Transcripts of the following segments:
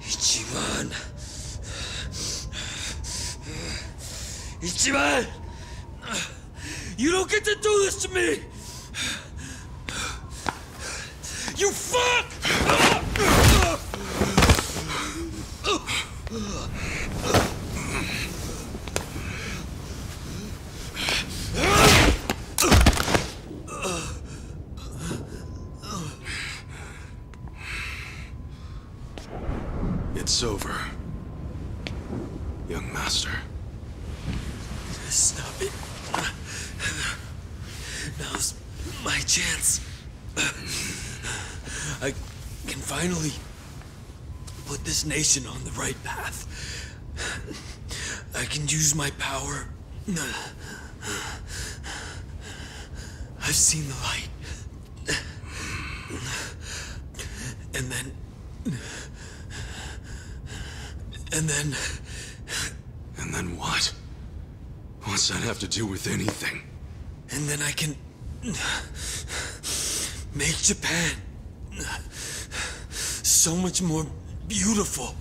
Ichiban. Ichiban! You don't get to do this to me! You fuck! It's over, young master. Stop it. Now's my chance. I can finally put this nation on the right path. I can use my power. I've seen the light. And then... And then what? What's that have to do with anything? And then I can... make Japan so much more beautiful.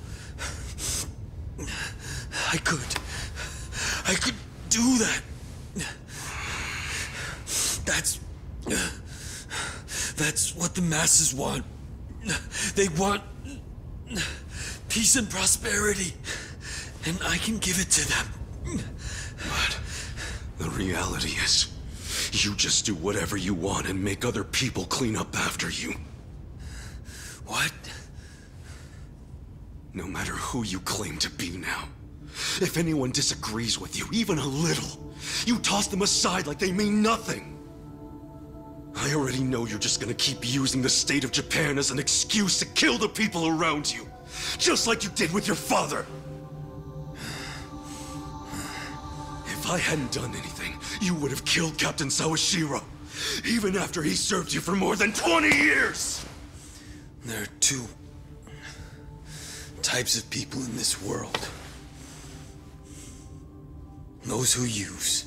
I could do that. That's what the masses want. They want peace and prosperity, and I can give it to them. But the reality is, you just do whatever you want and make other people clean up after you. What? No matter who you claim to be now, if anyone disagrees with you, even a little, you toss them aside like they mean nothing. I already know you're just gonna keep using the state of Japan as an excuse to kill the people around you, just like you did with your father. If I hadn't done anything, you would have killed Captain Sawashiro, even after he served you for more than 20 years! There are two types of people in this world. Those who use,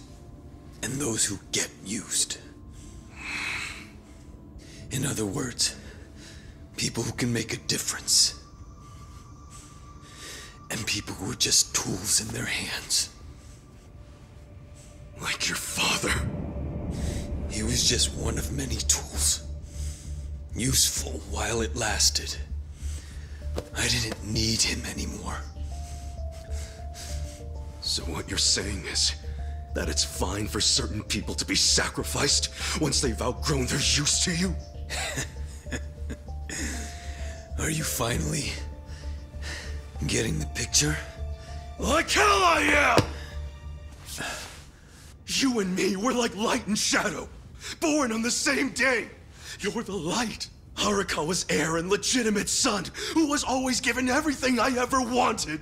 and those who get used. In other words, people who can make a difference. And people who are just tools in their hands. Like your father. He was just one of many tools. Useful while it lasted. I didn't need him anymore. So what you're saying is that it's fine for certain people to be sacrificed once they've outgrown their use to you? Are you finally getting the picture? Like hell I am! You and me, we're like light and shadow, born on the same day. You're the light, Harakawa's heir and legitimate son, who was always given everything I ever wanted.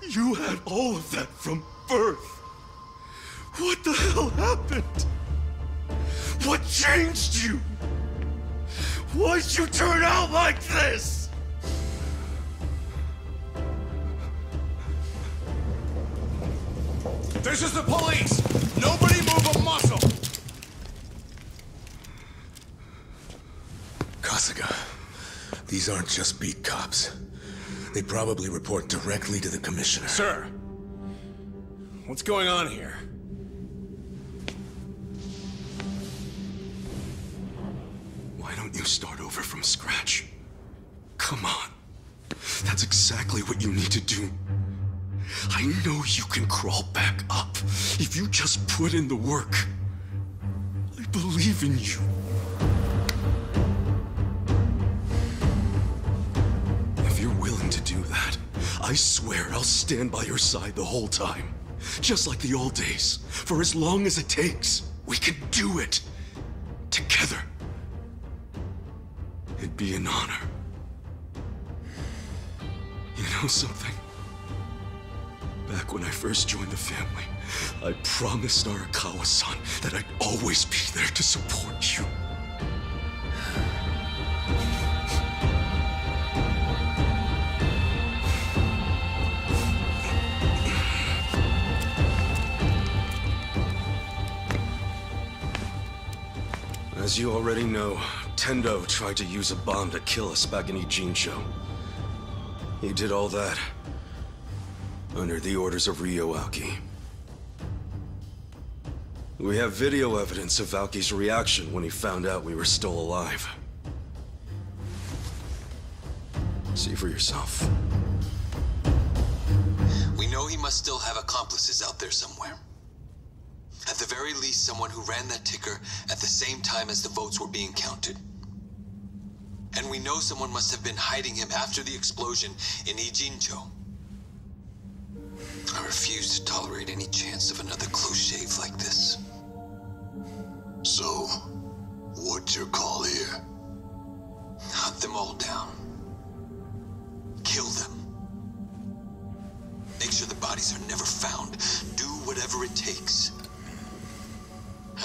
You had all of that from birth. What the hell happened? What changed you? Why'd you turn out like this? This is the police! Nobody move a muscle! Kasuga, these aren't just beat cops. They probably report directly to the commissioner. Sir, what's going on here? Why don't you start over from scratch? Come on. That's exactly what you need to do. I know you can crawl back up if you just put in the work. I believe in you. If you're willing to do that, I swear I'll stand by your side the whole time. Just like the old days, for as long as it takes. We can do it. Together. It'd be an honor. You know something? Back when I first joined the family, I promised Arakawa-san that I'd always be there to support you. As you already know, Tendo tried to use a bomb to kill us back in Ijincho. He did all that under the orders of Ryo Aoki. We have video evidence of Aoki's reaction when he found out we were still alive. See for yourself. We know he must still have accomplices out there somewhere. At the very least, someone who ran that ticker at the same time as the votes were being counted. And we know someone must have been hiding him after the explosion in Ijincho. I refuse to tolerate any chance of another close shave like this. So, what's your call here? Hunt them all down. Kill them. Make sure the bodies are never found. Do whatever it takes.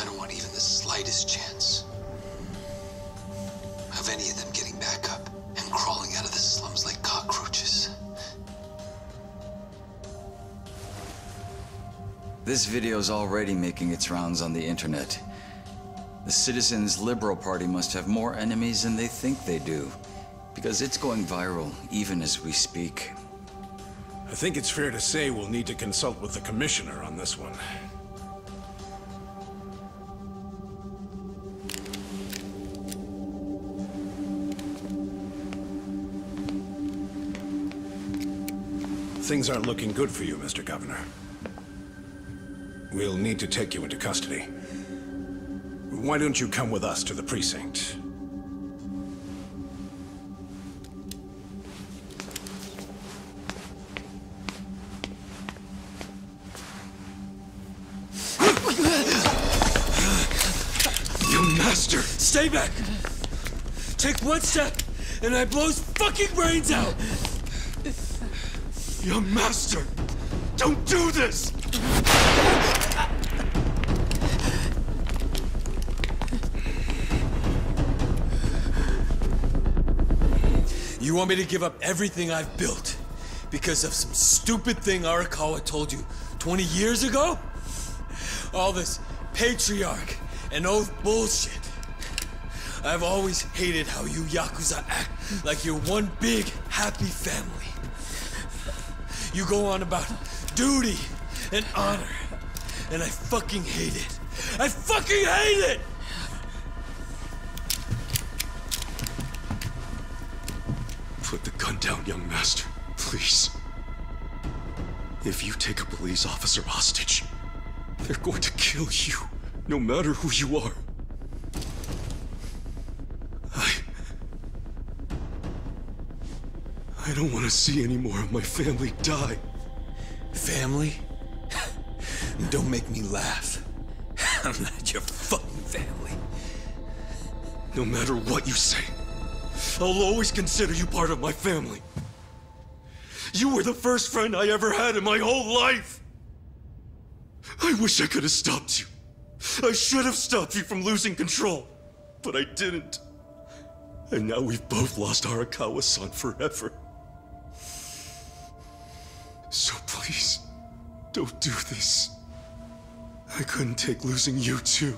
I don't want even the slightest chance of any of them getting back up and crawling out of the slums like cockroaches. This video's already making its rounds on the internet. The Citizens Liberal Party must have more enemies than they think they do, because it's going viral even as we speak. I think it's fair to say we'll need to consult with the Commissioner on this one. Things aren't looking good for you, Mr. Governor. We'll need to take you into custody. Why don't you come with us to the precinct? Young master! Stay back! Take one step, and I blow his fucking brains out! Young master! Don't do this! You want me to give up everything I've built because of some stupid thing Arakawa told you 20 years ago? All this patriarch and oath bullshit. I've always hated how you Yakuza act like you're one big, happy family. You go on about duty and honor, and I fucking hate it. I fucking hate it! Put the gun down, young master, please. If you take a police officer hostage, they're going to kill you, no matter who you are. I don't want to see any more of my family die. Family? Don't make me laugh. I'm not your fucking family. No matter what you say, I'll always consider you part of my family. You were the first friend I ever had in my whole life. I wish I could have stopped you. I should have stopped you from losing control, but I didn't. And now we've both lost Arakawa-san forever. So please, don't do this. I couldn't take losing you too.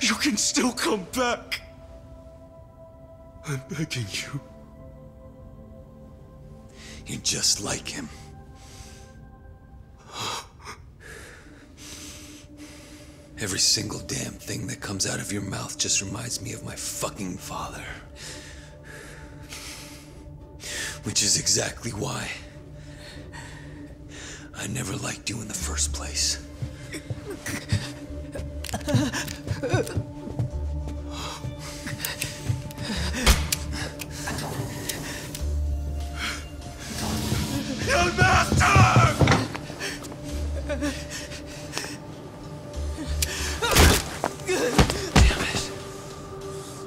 You can still come back. I'm begging you. You're just like him. Every single damn thing that comes out of your mouth just reminds me of my fucking father. Which is exactly why I never liked you in the first place. Young master!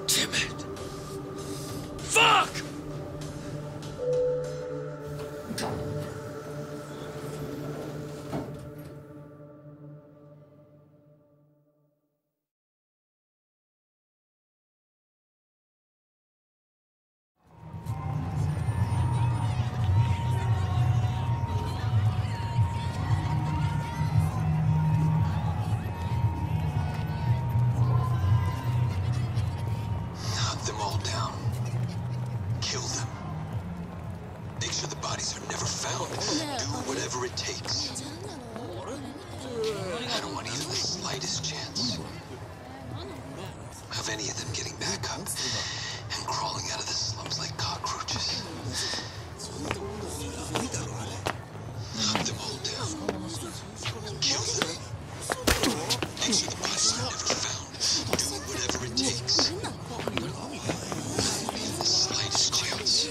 Damn it! Fuck! never found. Do whatever it takes. I don't want even the slightest chance of any of them getting back up and crawling out of the slums like cockroaches. Hunt them all down. Kill them. Make sure the bodies are never found. Do whatever it takes. Not even the slightest chance.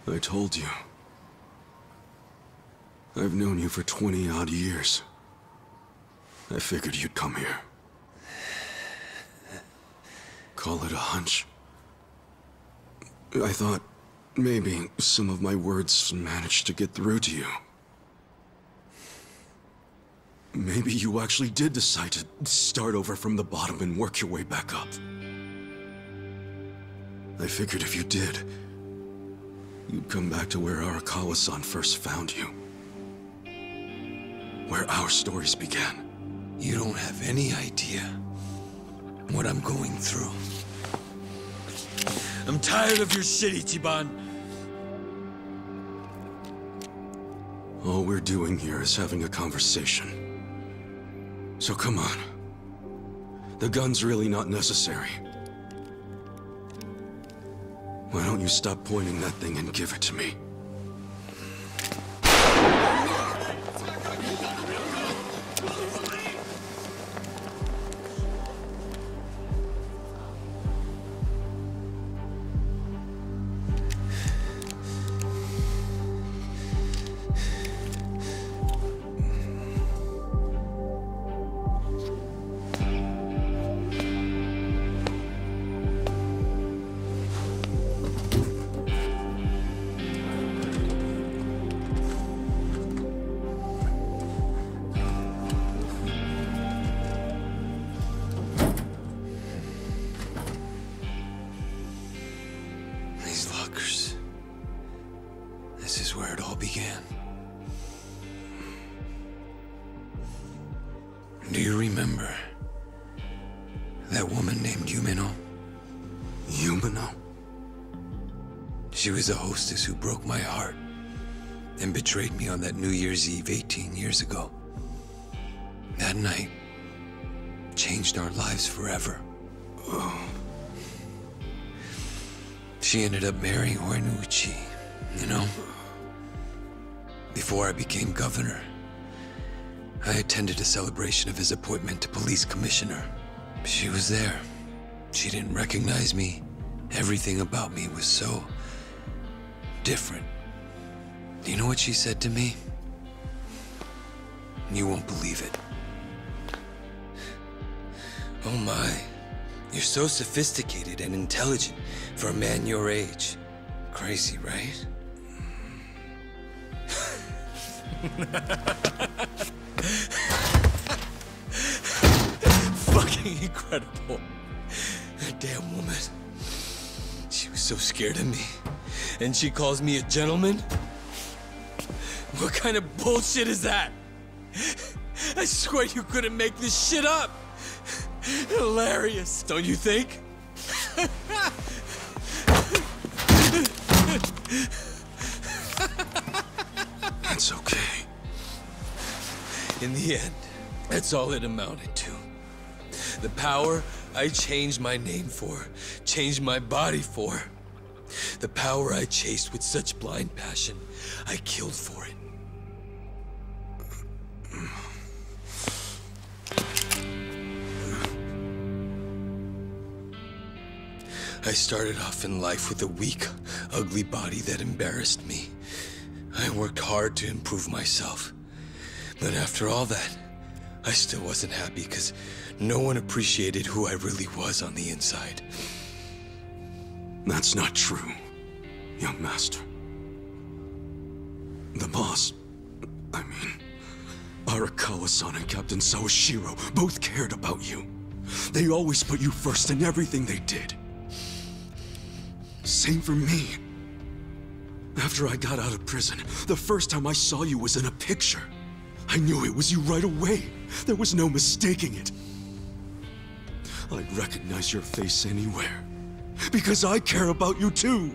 I told you. I've known you for 20-odd years. I figured you'd come here. Call it a hunch. I thought maybe some of my words managed to get through to you. Maybe you actually did decide to start over from the bottom and work your way back up. I figured if you did, you'd come back to where Arakawa-san first found you. Where our stories began. You don't have any idea what I'm going through. I'm tired of your shit, Ichiban. All we're doing here is having a conversation. So come on. The gun's really not necessary. Why don't you stop pointing that thing and give it to me? This is where it all began. Do you remember that woman named Yumino? Yumino? She was the hostess who broke my heart and betrayed me on that New Year's Eve 18 years ago. That night changed our lives forever. Oh. She ended up marrying Horiguchi, you know? Before I became governor, I attended a celebration of his appointment to police commissioner. She was there. She didn't recognize me. Everything about me was so different. Do you know what she said to me? You won't believe it. Oh my, you're so sophisticated and intelligent for a man your age. Crazy, right? Fucking incredible. That damn woman. She was so scared of me. And she calls me a gentleman? What kind of bullshit is that? I swear you couldn't make this shit up. Hilarious, don't you think? That's okay. In the end, that's all it amounted to. The power I changed my name for, changed my body for. The power I chased with such blind passion, I killed for it. I started off in life with a weak, ugly body that embarrassed me. I worked hard to improve myself. But after all that, I still wasn't happy because no one appreciated who I really was on the inside. That's not true. young master. The boss, I mean, Arakawa-san and Captain Sawashiro both cared about you. They always put you first in everything they did. Same for me. After I got out of prison, the first time I saw you was in a picture. I knew it was you right away. There was no mistaking it. I'd recognize your face anywhere. Because I care about you too.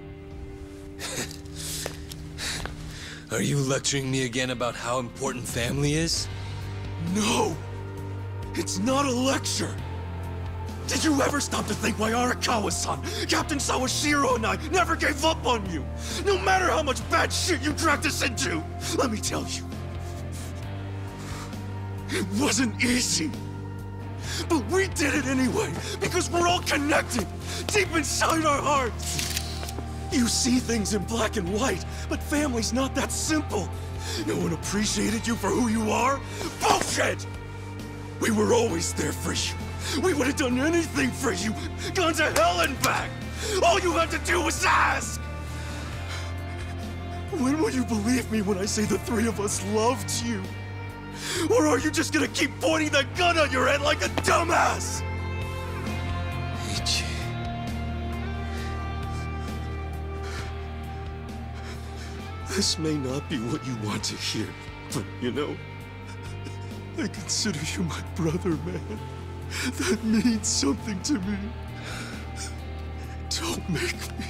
Are you lecturing me again about how important family is? No! It's not a lecture! Did you ever stop to think why Arakawa-san, Captain Sawashiro and I never gave up on you? No matter how much bad shit you dragged us into! Let me tell you. It wasn't easy. But we did it anyway, because we're all connected, deep inside our hearts. You see things in black and white, but family's not that simple. No one appreciated you for who you are? Bullshit! We were always there for you. We would have done anything for you, gone to hell and back. All you had to do was ask. When will you believe me when I say the three of us loved you? Or are you just gonna keep pointing that gun on your head like a dumbass? Ichi. This may not be what you want to hear, but you know, I consider you my brother, man. That means something to me. Don't make me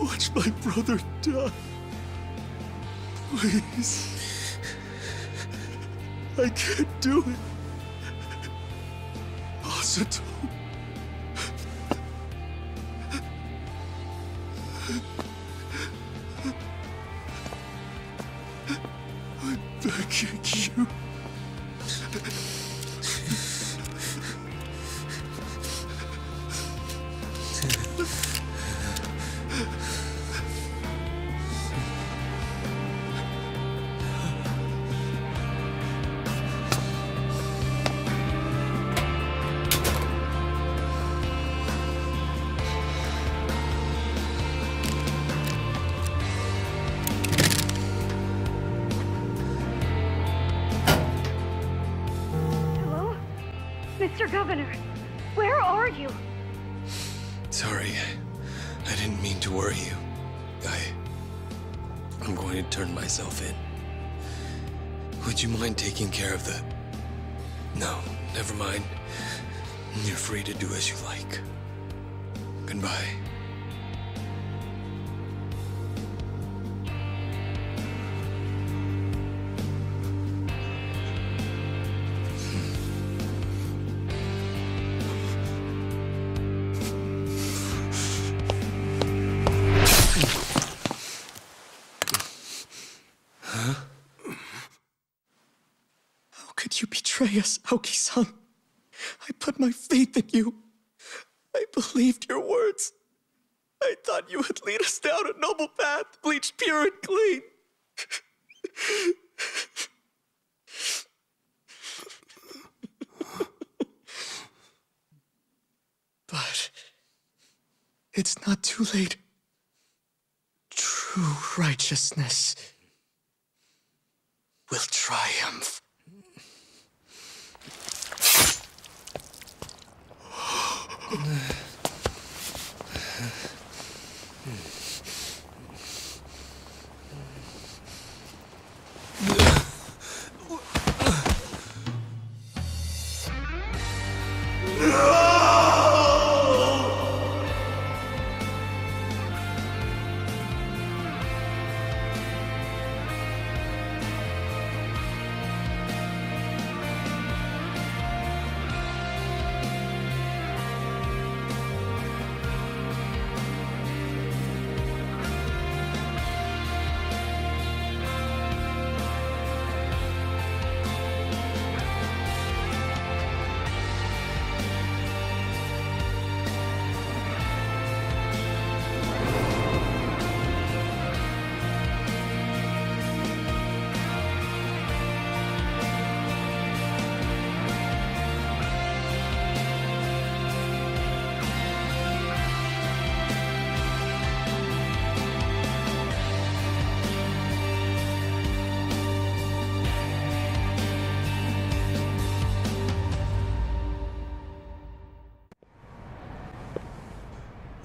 watch my brother die. Please. I can't do it. Masato. I'm begging you. Mr. Governor, where are you? Sorry, I didn't mean to worry you. I'm going to turn myself in. Would you mind taking care of the... No, never mind. You're free to do as you like. Goodbye. You betray us, Aoki-san. I put my faith in you. I believed your words. I thought you would lead us down a noble path, bleached pure and clean. But it's not too late. True righteousness will triumph.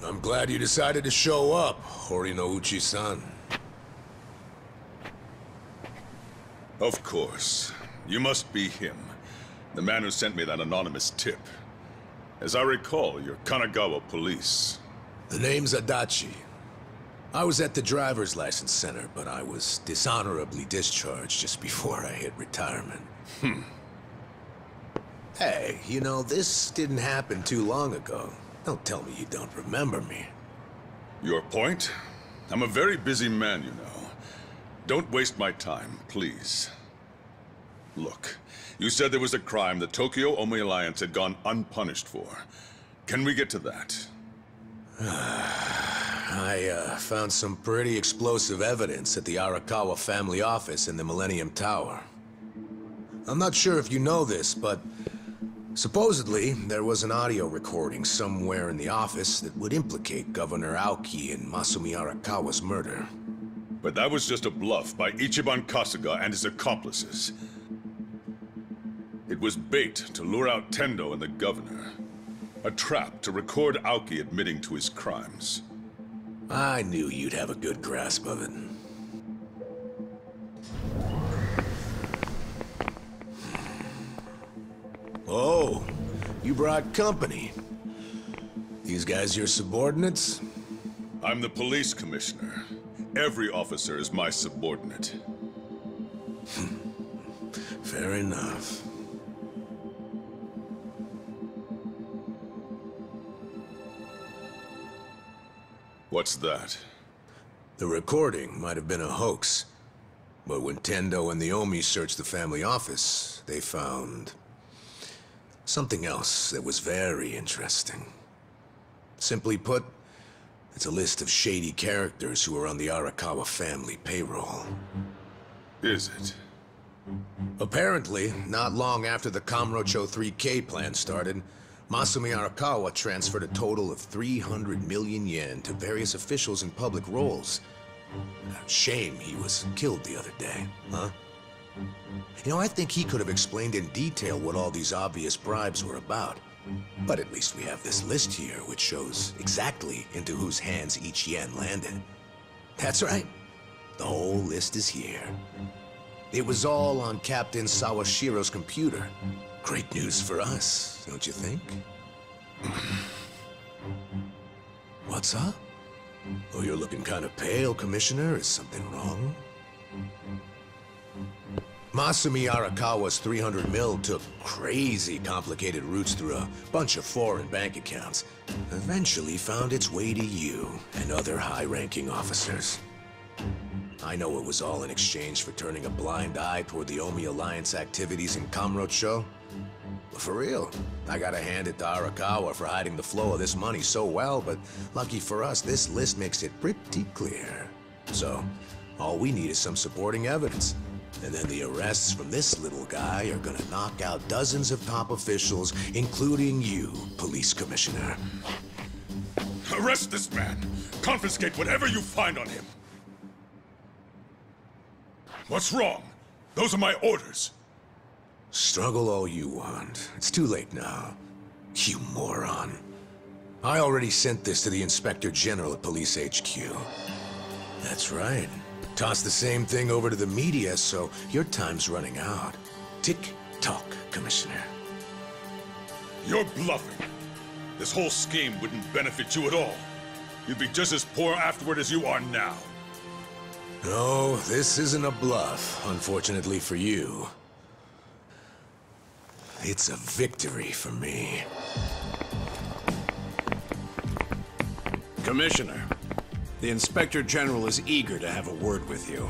I'm glad you decided to show up, Horinouchi-san. Of course. You must be him. The man who sent me that anonymous tip. As I recall, you're Kanagawa police. The name's Adachi. I was at the driver's license center, but I was dishonorably discharged just before I hit retirement. Hey, you know, this didn't happen too long ago. Don't tell me you don't remember me. Your point? I'm a very busy man, you know. Don't waste my time, please. Look, you said there was a crime the Tokyo Omi Alliance had gone unpunished for. Can we get to that? I found some pretty explosive evidence at the Arakawa family office in the Millennium Tower. I'm not sure if you know this, but supposedly there was an audio recording somewhere in the office that would implicate Governor Aoki in Masumi Arakawa's murder. But that was just a bluff by Ichiban Kasuga and his accomplices. It was bait to lure out Tendo and the governor. A trap to record Aoki admitting to his crimes. I knew you'd have a good grasp of it. Oh, you brought company. These guys your subordinates? I'm the police commissioner. Every officer is my subordinate. Fair enough. What's that? The recording might have been a hoax, but when Tendo and the Omi searched the family office, they found something else that was very interesting. Simply put, it's a list of shady characters who are on the Arakawa family payroll. Is it? Apparently, not long after the Kamurocho 3K plan started, Masumi Arakawa transferred a total of 300 million yen to various officials in public roles. Shame he was killed the other day, huh? You know, I think he could have explained in detail what all these obvious bribes were about. But at least we have this list here, which shows exactly into whose hands each yen landed. That's right. The whole list is here. It was all on Captain Sawashiro's computer. Great news for us, don't you think? What's up? Oh, you're looking kind of pale, Commissioner. Is something wrong? Masumi Arakawa's 300 mil took crazy complicated routes through a bunch of foreign bank accounts. Eventually found its way to you and other high-ranking officers. I know it was all in exchange for turning a blind eye toward the Omi Alliance activities in Kamurocho. But for real, I gotta hand it to Arakawa for hiding the flow of this money so well, but lucky for us, this list makes it pretty clear. So, all we need is some supporting evidence. And then the arrests from this little guy are gonna knock out dozens of top officials, including you, Police Commissioner. Arrest this man! Confiscate whatever you find on him! What's wrong? Those are my orders. Struggle all you want. It's too late now. You moron. I already sent this to the Inspector General at Police HQ. That's right. Toss the same thing over to the media, so your time's running out. Tick-tock, Commissioner. You're bluffing. This whole scheme wouldn't benefit you at all. You'd be just as poor afterward as you are now. No, this isn't a bluff, unfortunately for you. It's a victory for me. Commissioner, the Inspector General is eager to have a word with you.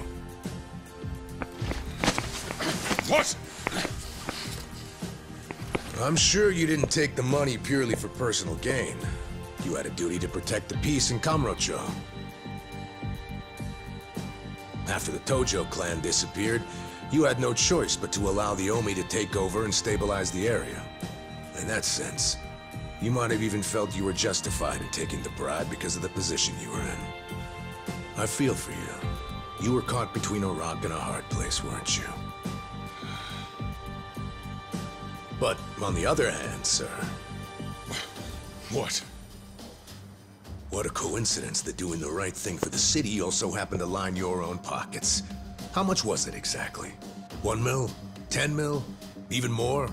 What? I'm sure you didn't take the money purely for personal gain. You had a duty to protect the peace in Kamurocho. After the Tojo clan disappeared, you had no choice but to allow the Omi to take over and stabilize the area. In that sense, you might have even felt you were justified in taking the bribe because of the position you were in. I feel for you. You were caught between a rock and a hard place, weren't you? But on the other hand, sir... What? What a coincidence that doing the right thing for the city also happened to line your own pockets. How much was it exactly? 1 mil? 10 mil? Even more?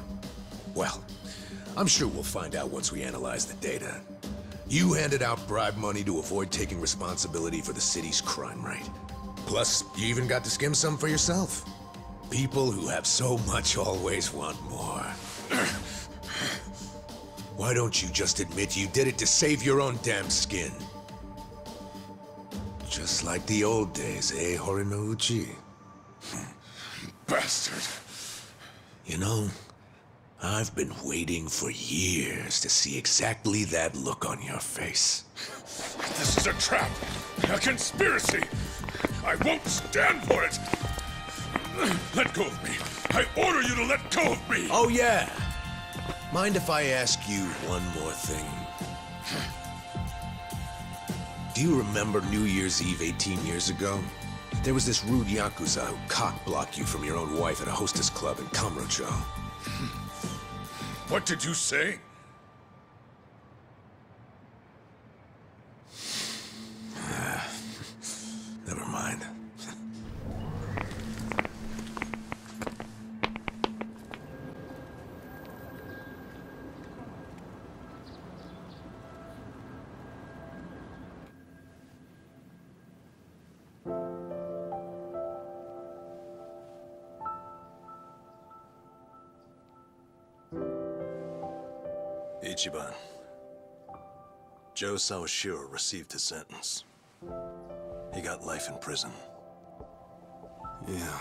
Well, I'm sure we'll find out once we analyze the data. You handed out bribe money to avoid taking responsibility for the city's crime rate. Plus, you even got to skim some for yourself. People who have so much always want more. Why don't you just admit you did it to save your own damn skin? Just like the old days, eh, Horinouchi? Bastard! You know, I've been waiting for years to see exactly that look on your face. This is a trap! A conspiracy! I won't stand for it! Let go of me! I order you to let go of me! Oh, yeah! Mind if I ask you one more thing? Do you remember New Year's Eve 18 years ago? There was this rude Yakuza who cock-blocked you from your own wife at a hostess club in Kamurocho. What did you say? Never mind. Ichiban. Joe Sawashiro received his sentence. He got life in prison. Yeah.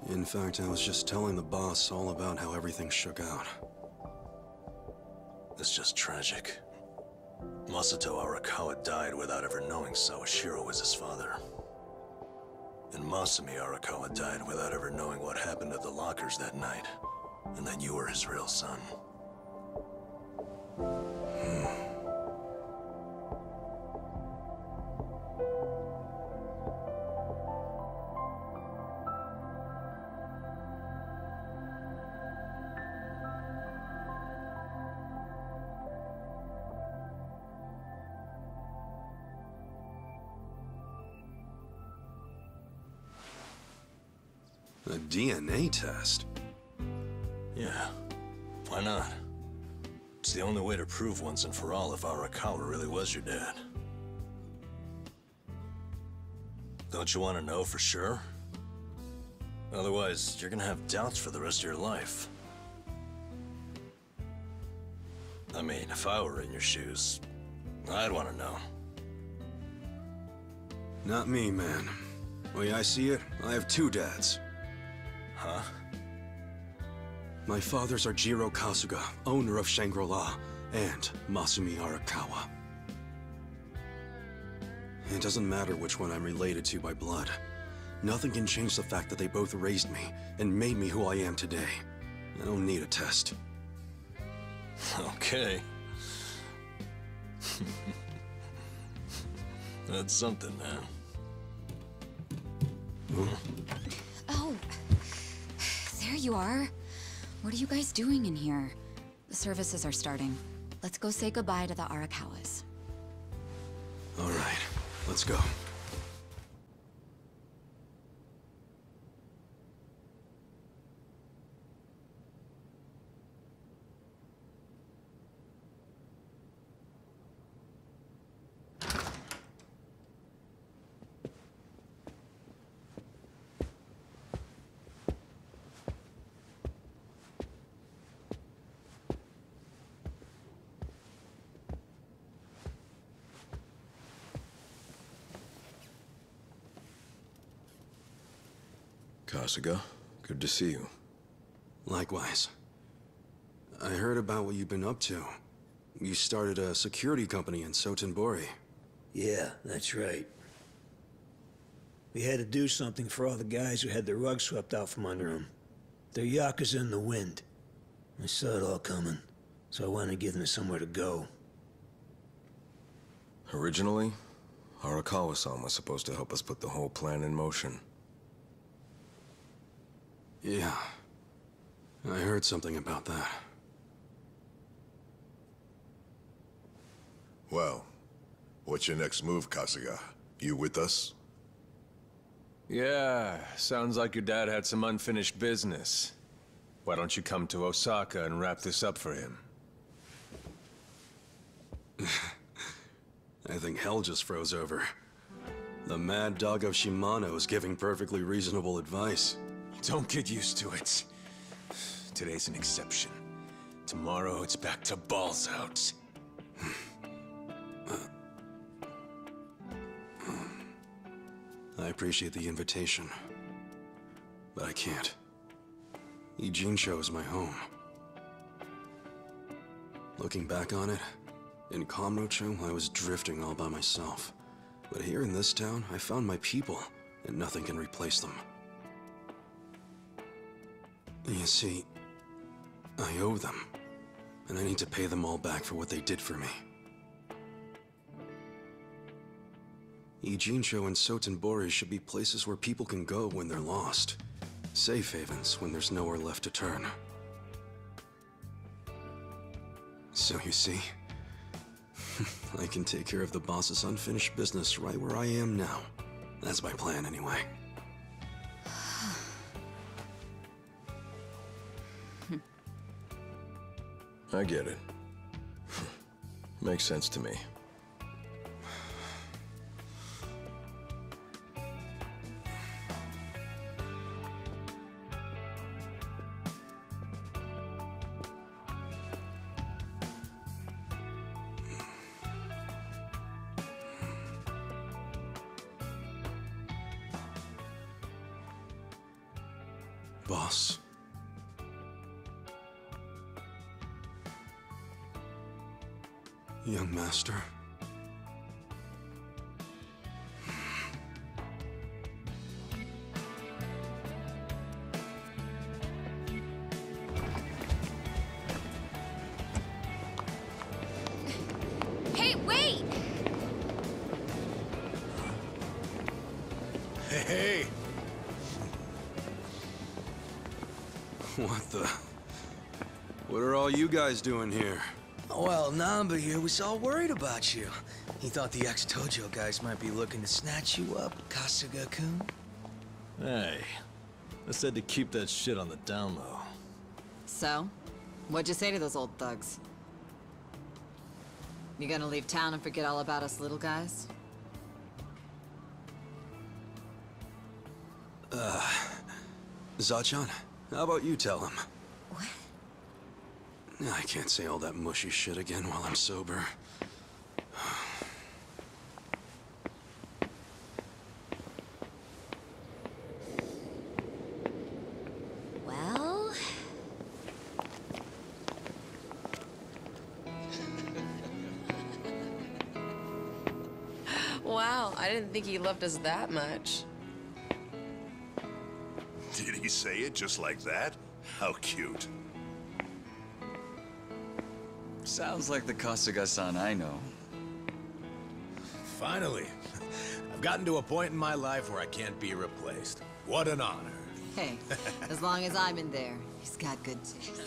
In fact, I was just telling the boss all about how everything shook out. It's just tragic. Masato Arakawa died without ever knowing Sawashiro was his father. And Masumi Arakawa died without ever knowing what happened at the lockers that night, and that you were his real son. A DNA test? Yeah, why not? It's the only way to prove once and for all if Arakawa really was your dad. Don't you want to know for sure? Otherwise, you're gonna have doubts for the rest of your life. I mean, if I were in your shoes, I'd want to know. Not me, man. The way I see it, I have two dads. Huh? My fathers are Jiro Kasuga, owner of Shangri-La, and Masumi Arakawa. It doesn't matter which one I'm related to by blood. Nothing can change the fact that they both raised me and made me who I am today. I don't need a test. Okay. That's something, man. Oh, there you are. What are you guys doing in here? The services are starting. Let's go say goodbye to the Arakawas. All right, let's go. Kasuga, good to see you. Likewise. I heard about what you've been up to. You started a security company in Sotenbori. Yeah, that's right. We had to do something for all the guys who had their rug swept out from under them. They're Yakuza in the wind. I saw it all coming, so I wanted to give them somewhere to go. Originally, Arakawa-san was supposed to help us put the whole plan in motion. Yeah. I heard something about that. Well, what's your next move, Kasuga? You with us? Yeah, sounds like your dad had some unfinished business. Why don't you come to Osaka and wrap this up for him? I think hell just froze over. The mad dog of Shimano is giving perfectly reasonable advice. Don't get used to it. Today's an exception. Tomorrow it's back to balls out. I appreciate the invitation, but I can't. Ijincho is my home. Looking back on it, in Kamurocho, I was drifting all by myself. But here in this town, I found my people, and nothing can replace them. You see, I owe them, and I need to pay them all back for what they did for me. Ijincho and Sotenbori should be places where people can go when they're lost. Safe havens when there's nowhere left to turn. So you see, I can take care of the boss's unfinished business right where I am now. That's my plan anyway. I get it. Makes sense to me. Boss. Young master. Hey, wait! Hey! What the? What are all you guys doing here? Well, Namba here was all worried about you. He thought the ex-Tojo guys might be looking to snatch you up, Kasuga-kun. Hey, I said to keep that shit on the down low. So? What'd you say to those old thugs? You gonna leave town and forget all about us little guys? Zachan, how about you tell him? What? I can't say all that mushy shit again while I'm sober. Well... Wow, I didn't think he loved us that much. Did he say it just like that? How cute. Sounds like the Kasuga-san I know. Finally. I've gotten to a point in my life where I can't be replaced. What an honor. Hey, as long as I'm in there, he's got good taste.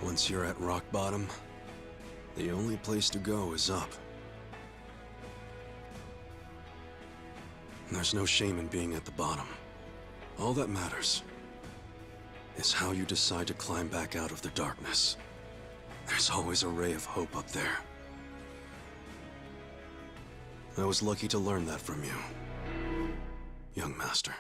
Once you're at rock bottom, the only place to go is up. There's no shame in being at the bottom. All that matters is how you decide to climb back out of the darkness. There's always a ray of hope up there. I was lucky to learn that from you, young master.